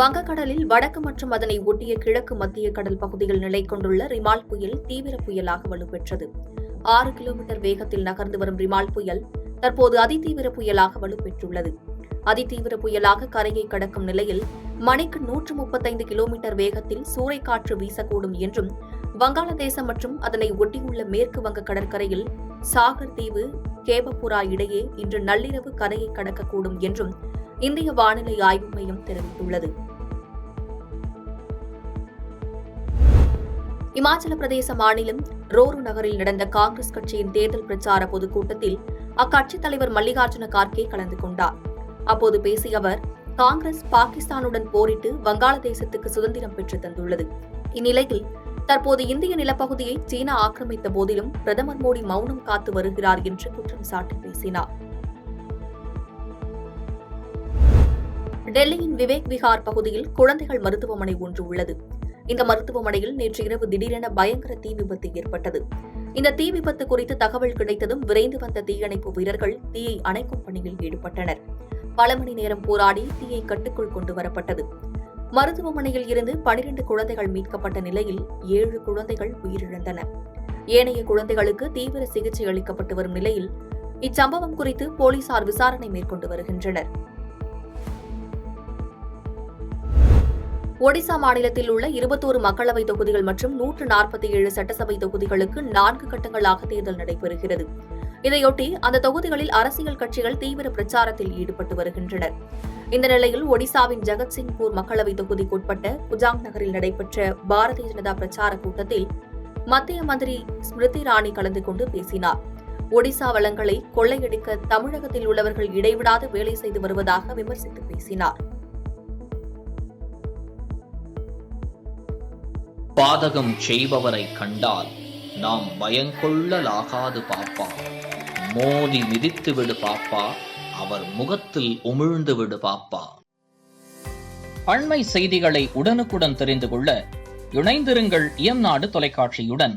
வங்கக்கடலில் வடக்கு மற்றும் அதனை ஒட்டிய கிழக்கு மத்திய கடல் பகுதியில் நிலை கொண்டுள்ள ரிமால் புயல் தீவிர புயலாக வலுப்பெற்றது. 6 கிலோமீட்டர் வேகத்தில் நகர்ந்து வரும் ரிமால் புயல் தற்போது அதிதீவிர புயலாக வலுப்பெற்றுள்ளது. அதிதீவிர புயலாக கரையை கடக்கும் நிலையில் மணிக்கு 135 கிலோமீட்டர் வேகத்தில் சூறைக்காற்று வீசக்கூடும் என்றும், வங்காளதேசம் மற்றும் அதனை ஒட்டியுள்ள மேற்கு வங்க கடற்கரையில் சாகர் தீவு கேபப்புரா இடையே இன்று நள்ளிரவு கரையை கடக்கக்கூடும் என்றும் இந்திய வானிலை ஆய்வு மையம் தெரிவித்துள்ளது. இமாச்சல பிரதேச மாநிலம் ரோரு நகரில் நடந்த காங்கிரஸ் கட்சியின் தேர்தல் பிரச்சார பொதுக்கூட்டத்தில் அக்கட்சித் தலைவர் மல்லிகார்ஜுன கார்கே கலந்து கொண்டார். அப்போது பேசிய அவர், காங்கிரஸ் பாகிஸ்தானுடன் போரிட்டு வங்காளதேசத்துக்கு சுதந்திரம் பெற்று தந்துள்ளது. இந்நிலையில் தற்போது இந்திய நிலப்பகுதியை சீனா ஆக்கிரமித்த போதிலும் பிரதமர் மோடி மௌனம் காத்து வருகிறார் என்று குற்றம் சாட்டி பேசினார். டெல்லியின் விவேக் விஹார் பகுதியில் குழந்தைகள் மருத்துவமனை ஒன்று உள்ளது. இந்த மருத்துவமனையில் நேற்று இரவு திடீரென பயங்கர தீ விபத்து ஏற்பட்டது. இந்த தீ விபத்து குறித்து தகவல் கிடைத்ததும் விரைந்து வந்த தீயணைப்பு வீரர்கள் தீயை அணைக்கும் பணியில் ஈடுபட்டனர். பல மணி நேரம் போராடி தீயை கட்டுக்குள் கொண்டு வரப்பட்டது. மருத்துவமனையில் இருந்து 12 குழந்தைகள் மீட்கப்பட்ட நிலையில் 7 குழந்தைகள் உயிரிழந்தன. ஏனைய குழந்தைகளுக்கு தீவிர சிகிச்சை அளிக்கப்பட்டு வரும் நிலையில் இச்சம்பவம் குறித்து போலீசார் விசாரணை மேற்கொண்டு வருகின்றனர். ஒடிசா மாநிலத்தில் உள்ள 21 மக்களவை தொகுதிகள் மற்றும் 147 சட்டசபை தொகுதிகளுக்கு 4 கட்டங்களாக தேர்தல் நடைபெறுகிறது. இதையொட்டி அந்த தொகுதிகளில் அரசியல் கட்சிகள் தீவிர பிரச்சாரத்தில் ஈடுபட்டு வருகின்றனர். இந்த நிலையில் ஒடிசாவின் ஜகத்சிங்பூர் மக்களவை தொகுதிக்குட்பட்ட குஜாங் நகரில் நடைபெற்ற பாரதிய ஜனதா பிரச்சார கூட்டத்தில் மத்திய மந்திரி ஸ்மிருதி இரானி கலந்து கொண்டு பேசினார். ஒடிசா வளங்களை கொள்ளையடிக்க தமிழகத்தில் உள்ளவர்கள் இடைவிடாது வேலை செய்து வருவதாக விமர்சித்து பேசினார். பாதகம் செய்பவரை கண்டால் நாம் பயங்கொள்ளலாகாது பாப்பா, மோதி மிதித்து விடு பாப்பா, அவர் முகத்தில் உமிழ்ந்து விடு பாப்பா. அண்மை செய்திகளை உடனுக்குடன் தெரிந்து கொள்ள இணைந்திருங்கள் இயம்நாடு தொலைக்காட்சியுடன்.